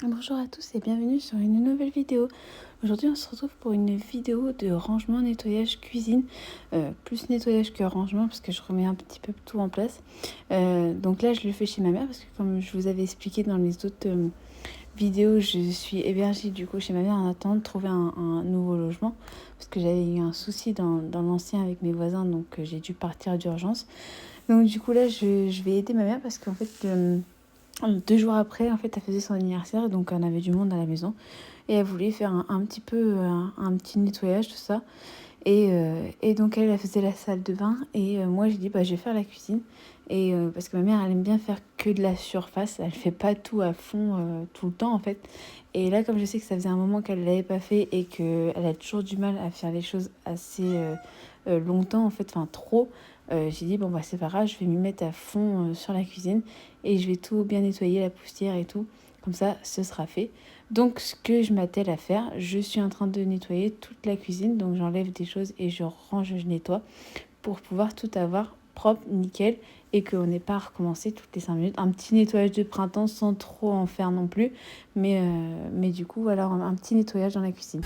Bonjour à tous et bienvenue sur une nouvelle vidéo. Aujourd'hui on se retrouve pour une vidéo de rangement, nettoyage, cuisine. Plus nettoyage que rangement parce que je remets un petit peu tout en place. Donc là je le fais chez ma mère parce que comme je vous avais expliqué dans les autres vidéos, je suis hébergée du coup chez ma mère en attendant de trouver un nouveau logement. Parce que j'avais eu un souci dans l'ancien avec mes voisins, donc j'ai dû partir d'urgence. Donc du coup là je vais aider ma mère parce qu'en fait... 2 jours après, en fait, elle faisait son anniversaire, donc on avait du monde à la maison. Et elle voulait faire un petit peu, un petit nettoyage, tout ça. Et donc elle faisait la salle de bain. Et moi, j'ai dit, bah, je vais faire la cuisine. Et parce que ma mère, elle aime bien faire que de la surface. Elle fait pas tout à fond tout le temps, en fait. Et là, comme je sais que ça faisait un moment qu'elle l'avait pas fait et qu'elle a toujours du mal à faire les choses assez longtemps, en fait, enfin trop, j'ai dit, bon, bah, c'est pas grave, je vais m'y mettre à fond sur la cuisine. Et je vais tout bien nettoyer, la poussière et tout. Comme ça, ce sera fait. Donc, ce que je m'attelle à faire, je suis en train de nettoyer toute la cuisine. Donc, j'enlève des choses et je range, je nettoie pour pouvoir tout avoir propre, nickel et qu'on n'ait pas à recommencer toutes les 5 minutes. Un petit nettoyage de printemps sans trop en faire non plus. Mais du coup, voilà, un petit nettoyage dans la cuisine.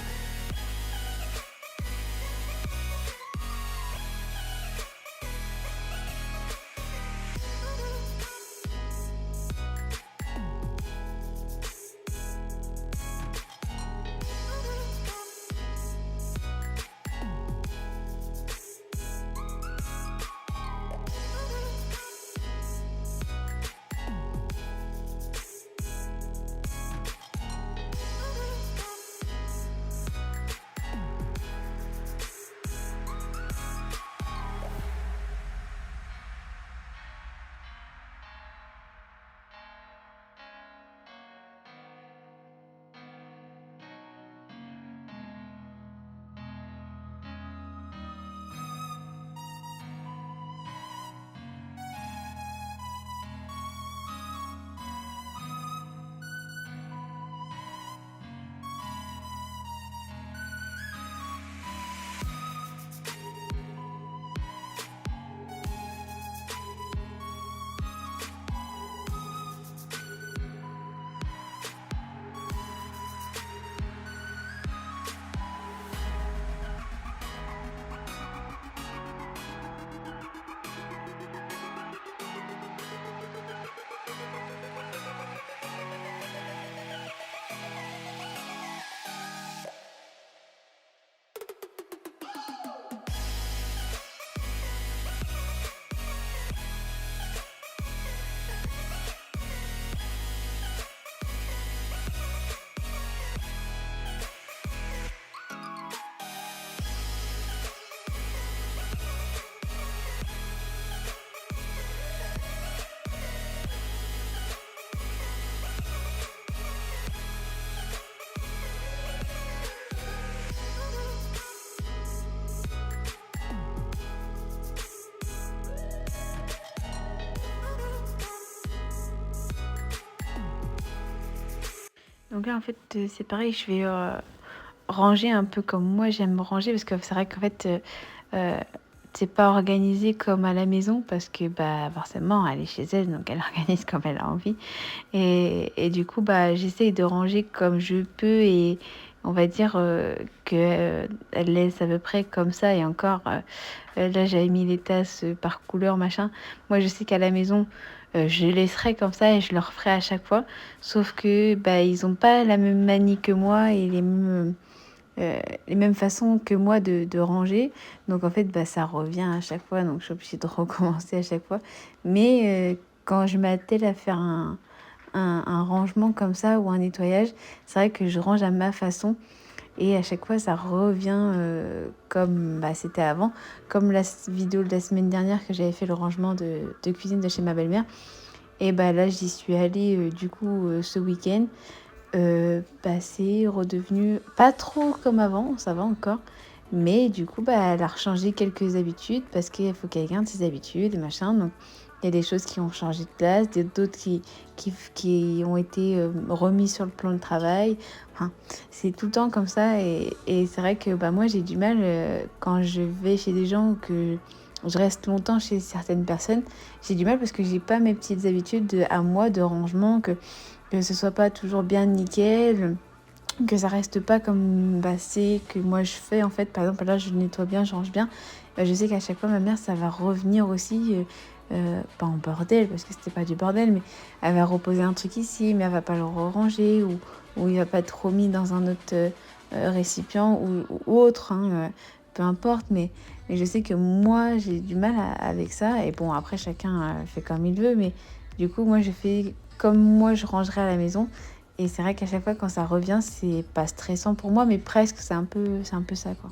Donc là, en fait, c'est pareil, je vais ranger un peu comme moi j'aime ranger parce que c'est vrai qu'en fait, euh, c'est pas organisé comme à la maison parce que bah forcément elle est chez elle donc elle organise comme elle a envie et du coup bah j'essaye de ranger comme je peux et on va dire que elle laisse à peu près comme ça et encore là j'avais mis les tasses par couleur machin. Moi je sais qu'à la maison je laisserai comme ça et je leur ferai à chaque fois sauf que bah ils ont pas la même manie que moi et les mêmes façons que moi de ranger. Donc en fait, bah, ça revient à chaque fois. Donc je suis obligée de recommencer à chaque fois. Mais quand je m'attelle à faire un rangement comme ça ou un nettoyage, c'est vrai que je range à ma façon. Et à chaque fois, ça revient comme bah, c'était avant. Comme la vidéo de la semaine dernière que j'avais fait le rangement de cuisine de chez ma belle-mère. Et bah là, j'y suis allée du coup ce week-end. Bah, c'est redevenu pas trop comme avant, ça va encore. Mais du coup, bah, elle a rechangé quelques habitudes parce qu'il faut qu'elle garde ses habitudes et machin. Donc, il y a des choses qui ont changé de place, d'autres qui ont été remis sur le plan de travail. Enfin, c'est tout le temps comme ça. Et c'est vrai que bah, moi, j'ai du mal quand je vais chez des gens que je reste longtemps chez certaines personnes, j'ai du mal parce que j'ai pas mes petites habitudes à moi de rangement, que ce soit pas toujours bien nickel, que ça reste pas comme c'est que moi je fais en fait. Par exemple là je nettoie bien, je range bien, je sais qu'à chaque fois ma mère ça va revenir aussi, pas en bordel parce que c'était pas du bordel, mais elle va reposer un truc ici mais elle va pas le ranger, ou il va pas être remis dans un autre récipient ou autre, hein, peu importe, mais je sais que moi j'ai du mal avec ça. Et bon après chacun fait comme il veut, mais du coup moi je fais comme moi je rangerais à la maison. Et c'est vrai qu'à chaque fois quand ça revient, c'est pas stressant pour moi, mais presque, c'est un peu ça, quoi.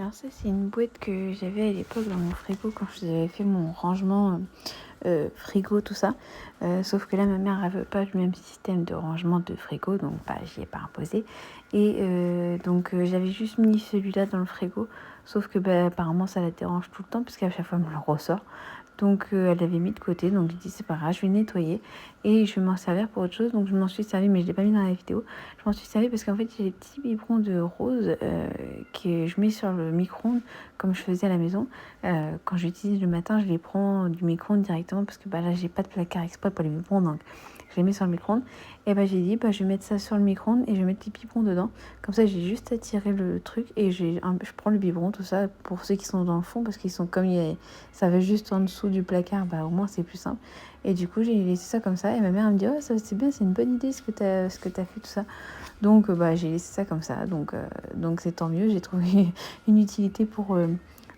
Alors ça, c'est une boîte que j'avais à l'époque dans mon frigo quand j'avais fait mon rangement frigo, tout ça. Sauf que là, ma mère, elle veut pas le même système de rangement de frigo, donc bah, j'y ai pas imposé. Et donc, j'avais juste mis celui-là dans le frigo, sauf que bah, apparemment, ça la dérange tout le temps, parce qu'à chaque fois, elle me le ressort. Donc, elle l'avait mis de côté, donc j'ai dit, c'est pas grave, je vais nettoyer et je vais m'en servir pour autre chose. Donc, je m'en suis servi, mais je l'ai pas mis dans la vidéo. Je m'en suis servi parce qu'en fait, j'ai des petits biberons de rose que je mets sur le micro-ondes, comme je faisais à la maison. Quand j'utilise le matin, je les prends du micro-ondes directement parce que bah, là, j'ai pas de placard exprès pour les biberons, donc je les mets sur le micro-ondes. Et bah, j'ai dit, bah, je vais mettre ça sur le micro-ondes et je vais mettre les biberons dedans. Comme ça, j'ai juste à tirer le truc et je prends le biberon, tout ça, pour ceux qui sont dans le fond, parce qu'ils sont comme ça va juste en dessous du placard, bah, au moins c'est plus simple. Et du coup, j'ai laissé ça comme ça. Et ma mère elle me dit, oh, ça c'est bien, c'est une bonne idée ce que tu as fait, tout ça. Donc, bah, j'ai laissé ça comme ça. Donc c'est tant mieux. J'ai trouvé une utilité pour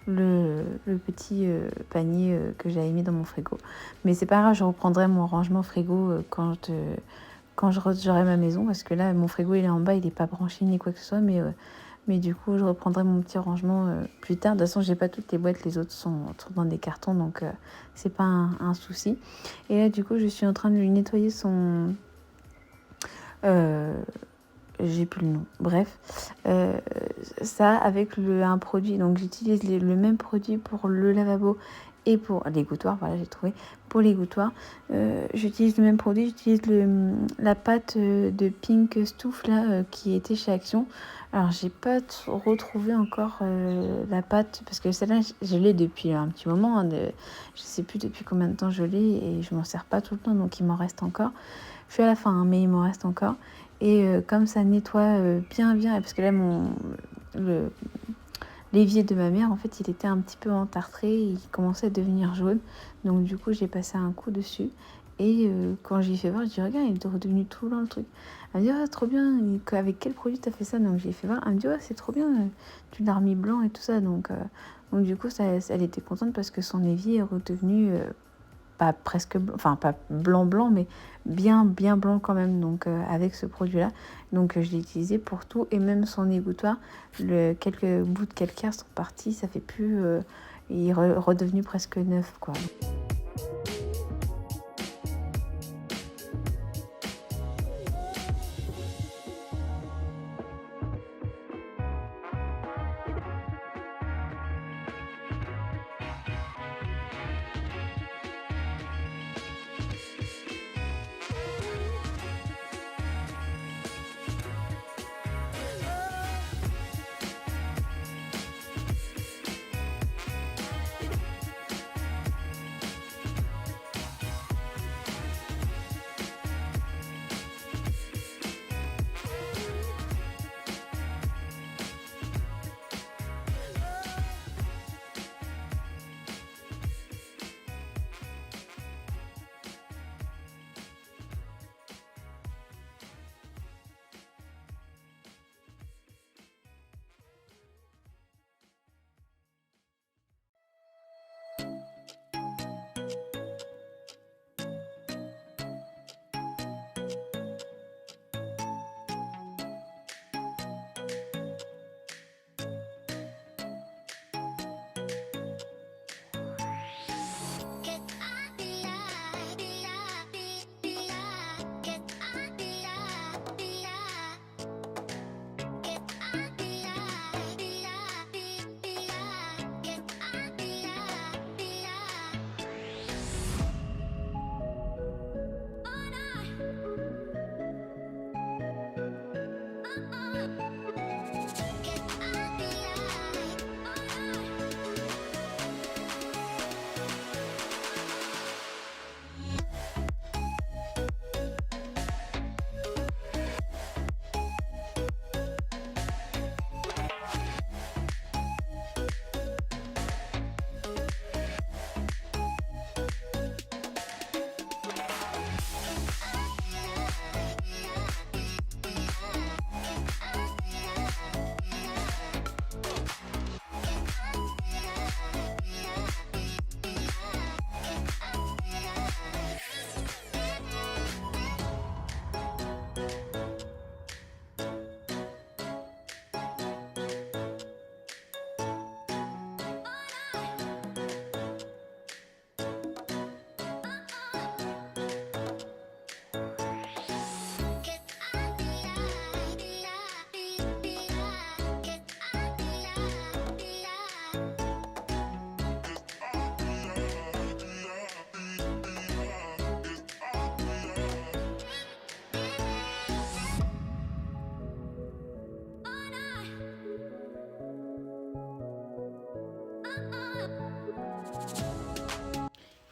le petit panier que j'avais mis dans mon frigo. Mais c'est pas grave, je reprendrai mon rangement frigo quand j'aurai ma maison. Parce que là, mon frigo, il est en bas, il n'est pas branché ni quoi que ce soit. Mais du coup, je reprendrai mon petit rangement plus tard. De toute façon, j'ai pas toutes les boîtes, les autres sont dans des cartons, donc c'est pas un souci. Et là, du coup, je suis en train de lui nettoyer son... j'ai plus le nom. Bref, ça avec un produit. Donc, j'utilise le même produit pour le lavabo et pour les gouttoirs. Voilà, j'ai trouvé. Pour les gouttoirs, j'utilise le même produit. J'utilise la pâte de Pink Stuff là, qui était chez Action. Alors, j'ai pas retrouvé encore la pâte parce que celle-là, je l'ai depuis un petit moment. Hein, je sais plus depuis combien de temps je l'ai et je m'en sers pas tout le temps, donc il m'en reste encore. Je suis à la fin, hein, mais il m'en reste encore. Et comme ça nettoie bien, parce que là, l'évier de ma mère, en fait, il était un petit peu entartré, il commençait à devenir jaune. Donc du coup, j'ai passé un coup dessus. Et quand j'y ai fait voir, je dis, regarde, il est redevenu tout blanc le truc. Elle me dit, ah, trop bien, avec quel produit t'as fait ça? Donc j'ai fait voir, elle me dit, ouais, c'est trop bien, tu l'as remis blanc et tout ça. Donc du coup, elle était contente parce que son évier est redevenu pas presque blanc, enfin pas blanc, mais bien blanc quand même, donc avec ce produit-là. Donc je l'ai utilisé pour tout, et même son égouttoir, quelques bouts de calcaire sont partis, ça fait plus... il est redevenu presque neuf, quoi.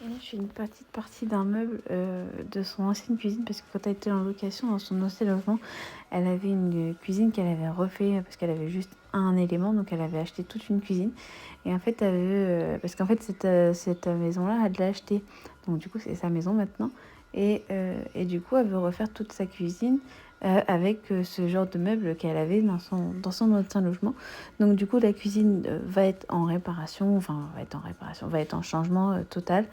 Et là, je fais une petite partie d'un meuble de son ancienne cuisine parce que quand elle était en location dans son ancien logement, elle avait une cuisine qu'elle avait refait parce qu'elle avait juste un élément, donc elle avait acheté toute une cuisine. Et en fait, parce qu'en fait, cette maison-là, elle l'a achetée. Donc du coup, c'est sa maison maintenant. Et du coup, elle veut refaire toute sa cuisine avec ce genre de meubles qu'elle avait dans son ancien logement. Donc du coup, la cuisine va être en réparation, va être en changement total.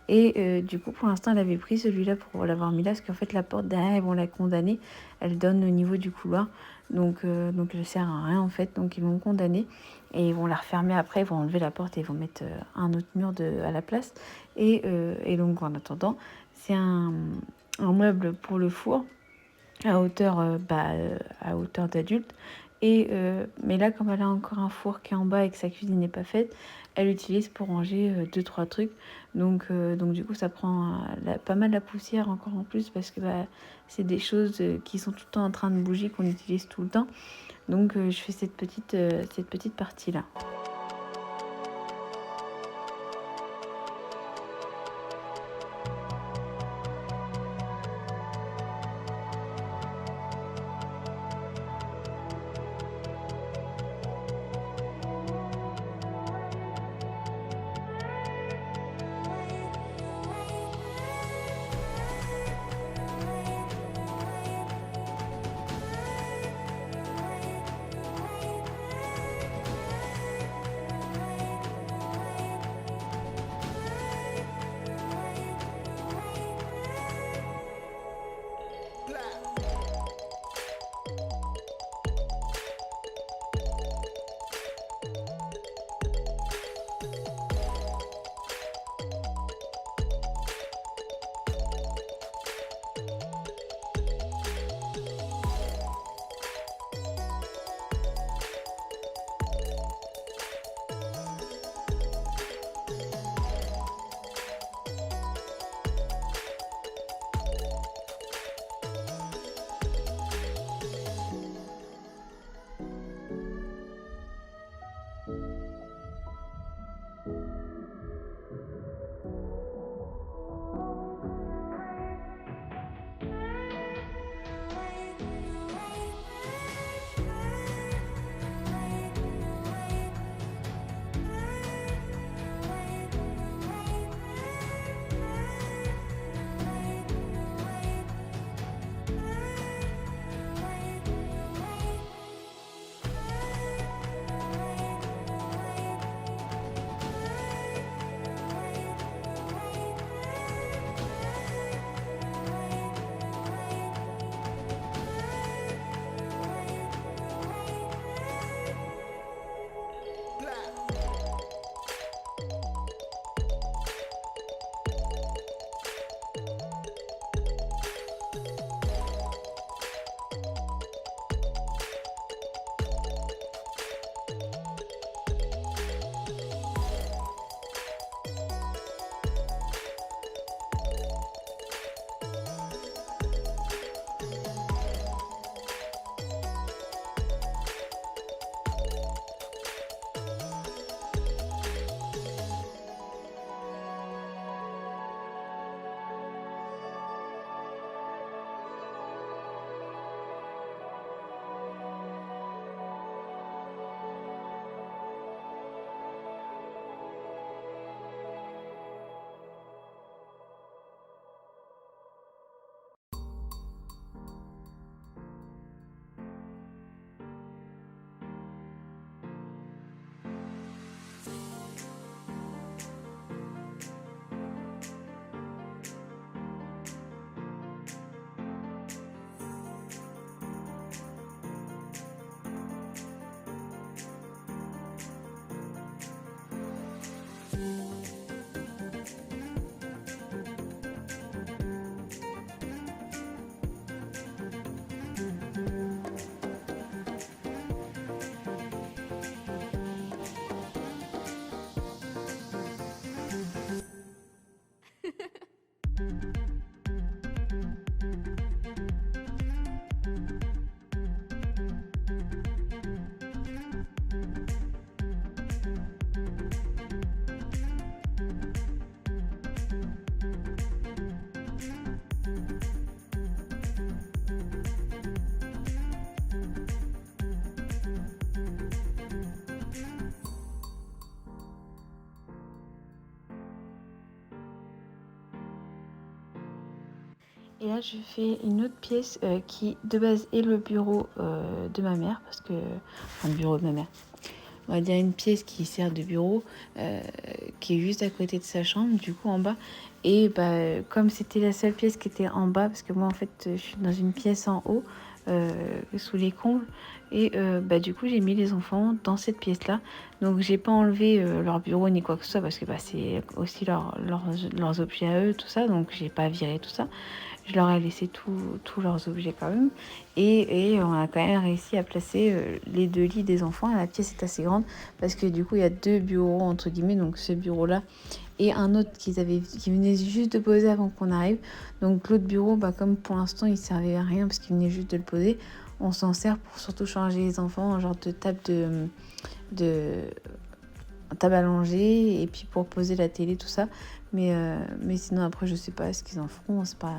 Et du coup, pour l'instant, elle avait pris celui-là pour l'avoir mis là, parce qu'en fait, la porte derrière, ils vont la condamner. Elle donne au niveau du couloir. Donc elle sert à rien, en fait. Donc, ils vont condamner. Et ils vont la refermer après. Ils vont enlever la porte et ils vont mettre un autre mur à la place. Et donc, en attendant, c'est un meuble pour le four à hauteur d'adulte. Mais là, comme elle a encore un four qui est en bas et que sa cuisine n'est pas faite, elle l'utilise pour ranger 2-3 trucs. Donc du coup, ça prend pas mal la poussière encore en plus parce que c'est des choses qui sont tout le temps en train de bouger, qu'on utilise tout le temps. Donc je fais cette petite partie-là. Et là, je fais une autre pièce qui, de base, est le bureau de ma mère. Parce que... Enfin, le bureau de ma mère. On va dire une pièce qui sert de bureau, qui est juste à côté de sa chambre, du coup, en bas. Et bah, comme c'était la seule pièce qui était en bas, parce que moi, en fait, je suis dans une pièce en haut, sous les combles. Et bah, du coup, j'ai mis les enfants dans cette pièce-là. Donc, j'ai pas enlevé leur bureau ni quoi que ce soit, parce que bah, c'est aussi leurs objets à eux, tout ça. Donc, j'ai pas viré tout ça. Je leur ai laissé tous leurs objets quand même. Et on a quand même réussi à placer les 2 lits des enfants. La pièce est assez grande parce que du coup, il y a 2 bureaux, entre guillemets. Donc, ce bureau-là et un autre qui venait juste de poser avant qu'on arrive. Donc, l'autre bureau, bah, comme pour l'instant, il servait à rien parce qu'il venait juste de le poser. On s'en sert pour surtout changer les enfants, un genre de table de table à langer et puis pour poser la télé, tout ça. Mais sinon, après, je sais pas ce qu'ils en feront. C'est pas...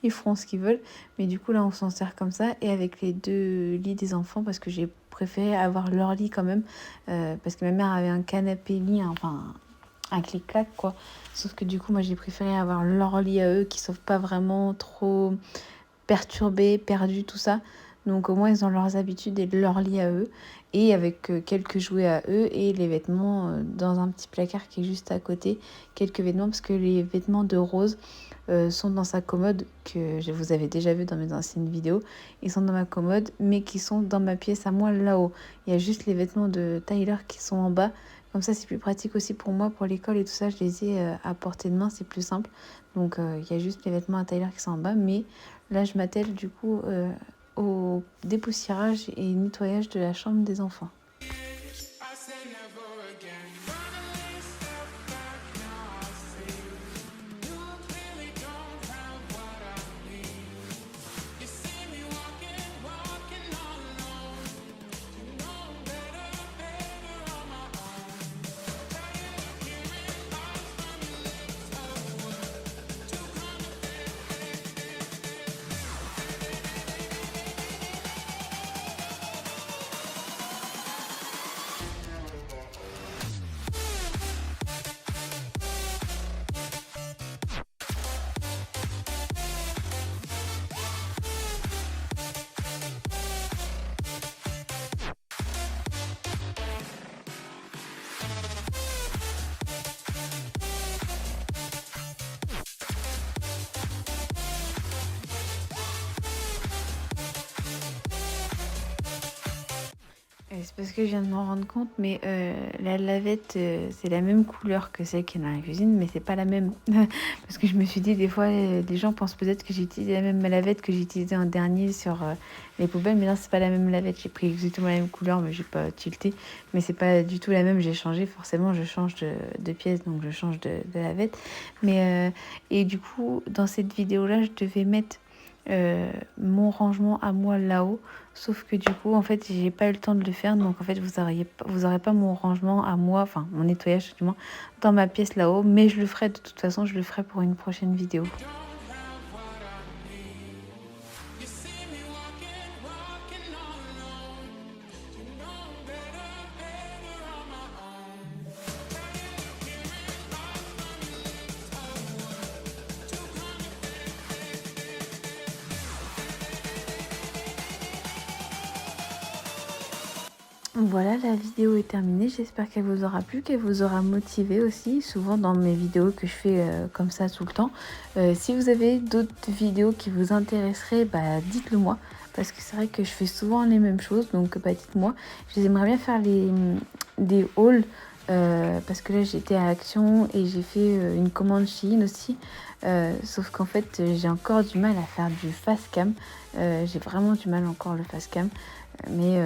Ils feront ce qu'ils veulent. Mais du coup, là, on s'en sert comme ça. Et avec les 2 lits des enfants, parce que j'ai préféré avoir leur lit quand même. Parce que ma mère avait un canapé-lit, enfin, un clic-clac, quoi. Sauf que du coup, moi, j'ai préféré avoir leur lit à eux qui ne sont pas vraiment trop perturbés, perdus, tout ça. Donc au moins ils ont leurs habitudes et leur lit à eux et avec quelques jouets à eux et les vêtements dans un petit placard qui est juste à côté, quelques vêtements parce que les vêtements de Rose sont dans sa commode que je vous avais déjà vu dans mes anciennes vidéos. Ils sont dans ma commode mais qui sont dans ma pièce à moi là-haut. Il y a juste les vêtements de Tyler qui sont en bas. Comme ça c'est plus pratique aussi pour moi pour l'école et tout ça. Je les ai à portée de main, c'est plus simple. Donc il y a juste les vêtements à Tyler qui sont en bas mais là je m'attelle du coup au dépoussiérage et nettoyage de la chambre des enfants. C'est parce que je viens de m'en rendre compte, mais la lavette, c'est la même couleur que celle qui est dans la cuisine, mais c'est pas la même. Parce que je me suis dit, des fois, les gens pensent peut-être que j'ai utilisé la même lavette que j'ai utilisée en dernier sur les poubelles, mais non, c'est pas la même lavette. J'ai pris exactement la même couleur, mais j'ai pas tilté. Mais c'est pas du tout la même, j'ai changé. Forcément, je change de pièce, donc je change de lavette. Mais, et du coup, dans cette vidéo-là, je devais mettre mon rangement à moi là-haut, sauf que du coup en fait j'ai pas eu le temps de le faire, donc en fait vous aurez pas mon rangement à moi, enfin mon nettoyage du moins dans ma pièce là-haut, mais je le ferai de toute façon, je le ferai pour une prochaine vidéo. Voilà, la vidéo est terminée. J'espère qu'elle vous aura plu, qu'elle vous aura motivé aussi. Souvent dans mes vidéos que je fais comme ça tout le temps. Si vous avez d'autres vidéos qui vous intéresseraient, bah, dites-le moi. Parce que c'est vrai que je fais souvent les mêmes choses. Donc bah, dites-moi. J'aimerais bien faire des hauls. Parce que là j'étais à Action et j'ai fait une commande Shein aussi. Sauf qu'en fait j'ai encore du mal à faire du fast cam. J'ai vraiment du mal encore le fast cam. Mais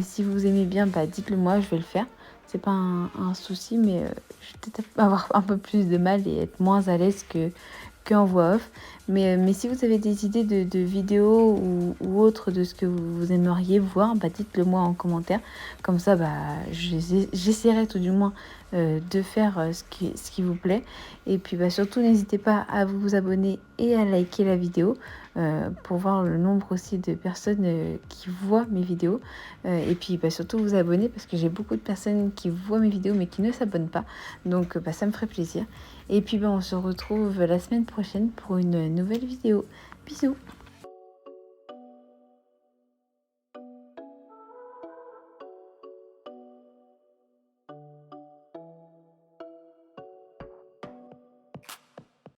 si vous aimez bien, bah, dites-le moi, je vais le faire. C'est pas un souci, mais je vais peut-être avoir un peu plus de mal et être moins à l'aise qu'en voix off. Mais si vous avez des idées de vidéos ou autres de ce que vous aimeriez voir, bah, dites-le moi en commentaire. Comme ça, bah, j'essaierai tout du moins de faire ce qui vous plaît. Et puis bah, surtout, n'hésitez pas à vous abonner et à liker la vidéo pour voir le nombre aussi de personnes qui voient mes vidéos. Et puis bah, surtout vous abonner parce que j'ai beaucoup de personnes qui voient mes vidéos mais qui ne s'abonnent pas. Donc bah, ça me ferait plaisir. Et puis on se retrouve la semaine prochaine pour une nouvelle vidéo. Bisous.